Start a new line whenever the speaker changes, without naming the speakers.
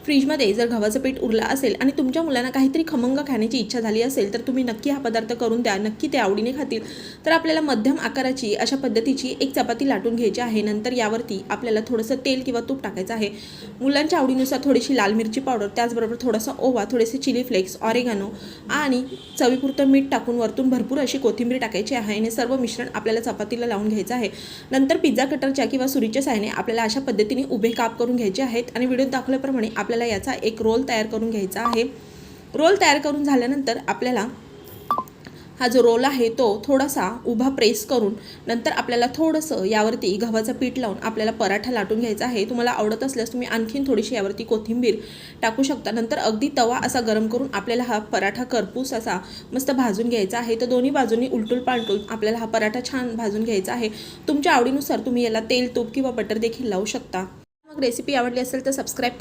फ्रीजमध्ये जर गव्हाचं पीठ उरलं असेल आणि तुमच्या मुलांना काहीतरी खमंग खाण्याची इच्छा झाली असेल तर तुम्ही नक्की हा पदार्थ करून द्या, नक्की ते आवडीने खातील। तर आपल्याला मध्यम आकाराची अशा पद्धतीची एक चपाती लाटून घ्यायची आहे। नंतर यावरती आपल्याला थोडंसं तेल किंवा तूप टाकायचं आहे। मुलांच्या आवडीनुसार थोडीशी लाल मिरची पावडर, त्याचबरोबर थोडासा ओवा, थोडेसे चिली फ्लेक्स, ऑरेगानो आणि चवीपुरतं मीठ टाकून वरतून भरपूर अशी कोथिंबीर टाकायची आहे आणि सर्व मिश्रण आपल्याला चपातीला लावून घ्यायचं आहे। नंतर पिझ्झा कटरच्या किंवा सुरीच्या सहाय्याने आपल्याला अशा पद्धतीने उभे काप करून घ्यायचे आहेत आणि व्हिडिओत दाखवल्याप्रमाणे आपल्याला याचा एक रोल तयार करून घ्यायचा आहे। रोल तयार करून झाल्यानंतर आपल्याला हा जो रोल आहे तो थोडासा उभा प्रेस करून नंतर आपल्याला थोडंसं यावरती गव्हाचं पीठ लावून आपल्याला पराठा लाटून घ्यायचा आहे। तुम्हाला आवडत असल्यास तुम्ही आणखीन थोडीशी यावरती कोथिंबीर टाकू शकता। नंतर अगदी तवा असा गरम करून आपल्याला हा पराठा करपूस असा मस्त भाजून घ्यायचा आहे। तर दोन्ही बाजूंनी उलटून पालटून आपल्याला हा पराठा छान भाजून घ्यायचा आहे। तुमच्या आवडीनुसार तुम्ही याला तेल, तूप किंवा बटर देखील लावू शकता। मग रेसिपी आवडली असेल तर सबस्क्राइब करा।